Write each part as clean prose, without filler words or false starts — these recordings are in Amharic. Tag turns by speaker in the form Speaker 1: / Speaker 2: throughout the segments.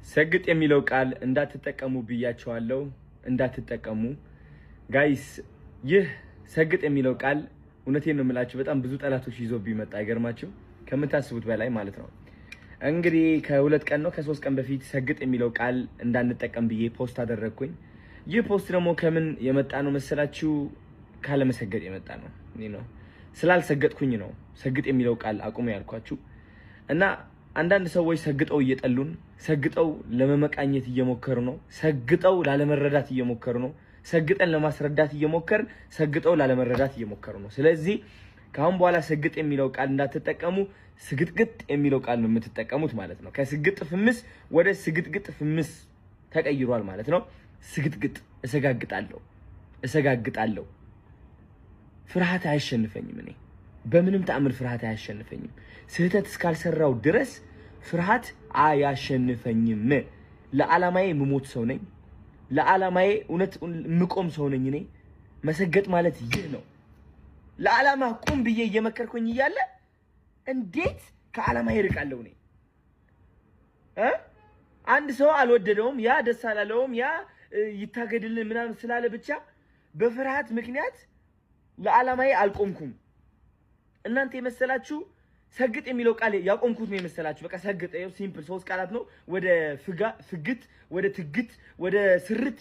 Speaker 1: ሰግጥ የሚለው ቃል እንዳትጠቀሙ ብያቸዋለሁ። እንዳትጠቀሙ ጋይስ። ይህ ሰግጥ የሚለው ቃል እውነቴን ነው የምላችሁ በጣም ብዙ ጠላቶች ይዞ ቢመጣ አይገርማችሁ? ከምታስቡት በላይ ማለት ነው። እንግዲህ ከ2 ቀን ነው ከ3 ቀን በፊት ሰግጥ የሚለው ቃል እንዳንጠቀም ብዬ ፖስት አደረግኩኝ። ይህ ፖስት ደግሞ ከምን የመጣ ነው መሰላችሁ? ካለ መሰገጥ የመጣ ነው። ነው ስላልሰገጥኩኝ ነው ሰግጥ የሚለው ቃል አቁሙ ያልኳችሁ። እና አንዳንድ ሰዎች ሰግጠው እየጠሉን፣ ሰግጠው ለመመቃኘት እየሞከሩ ነው፣ ሰግጠው ላለመረዳት እየሞከሩ ነው፣ ሰግጠን ለማስረዳት እየሞከርን ሰግጠው ላለመረዳት እየሞከሩ ነው። ስለዚህ ካሁን በኋላ ሰግጥ የሚለው ቃል እንዳትጠቀሙ፣ ስግጥግጥ የሚለው ቃል ነው የምትጠቀሙት ማለት ነው። ከስግጥ ፍምስ ወደ ስግጥግጥ ፍምስ ተቀይሯል ማለት ነው። ስግጥግጥ እሰጋግጣለሁ። ፍርሃት አያሸንፈኝም። እኔ በምንም ተአምር ፍርሃት አያሸንፈኝም። ስህተት እስካልሰራው ድረስ ፍርሃት አያሸንፈኝም። ለዓላማዬ የምሞት ሰው ነኝ። ለዓላማዬ እውነት የምቆም ሰው ነኝ። እኔ መሰገጥ ማለት ይህ ነው። ለዓላማ ቁም ብዬ እየመከርኩኝ እያለ እንዴት ከዓላማዬ እርቃለሁ? እኔ አንድ ሰው አልወደደውም፣ ያ ደስ አላለውም፣ ያ ይታገድልን ምናምን ስላለ ብቻ በፍርሃት ምክንያት ለዓላማዬ አልቆምኩም። እናንተ የመሰላችሁ ሰግጥ የሚለው ቃል ያቆምኩት ነው የመሰላችሁ። በቃ ሰግጥ ይኸው ሲምፕል 3 ቃላት ነው። ወደ ፍግት፣ ወደ ትግት፣ ወደ ስርት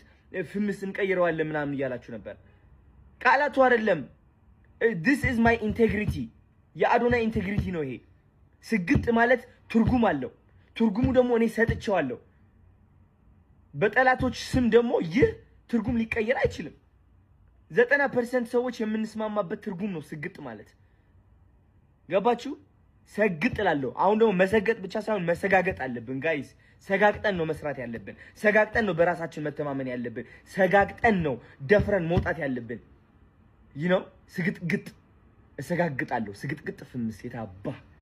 Speaker 1: ፍምስ እንቀይረዋለን ምናምን እያላችሁ ነበር። ቃላቱ አይደለም። this is my integrity የአዶናይ ኢንቴግሪቲ ነው ይሄ። ስግጥ ማለት ትርጉም አለው። ትርጉሙ ደግሞ እኔ ሰጥቼዋለሁ። በጠላቶች ስም ደግሞ ይህ ትርጉም ሊቀየር አይችልም። 90% ሰዎች የምንስማማበት ትርጉም ነው ስግጥ ማለት። ገባችሁ? ሰግጥ እላለሁ። አሁን ደግሞ መሰገጥ ብቻ ሳይሆን መሰጋገጥ አለብን ጋይስ። ሰጋግጠን ነው መስራት ያለብን። ሰጋግጠን ነው በራሳችን መተማመን ያለብን። ሰጋግጠን ነው ደፍረን መውጣት ያለብን። ስግጥግጥ እሰጋግጣለሁ። ስግጥግጥ ፍምስ የታባ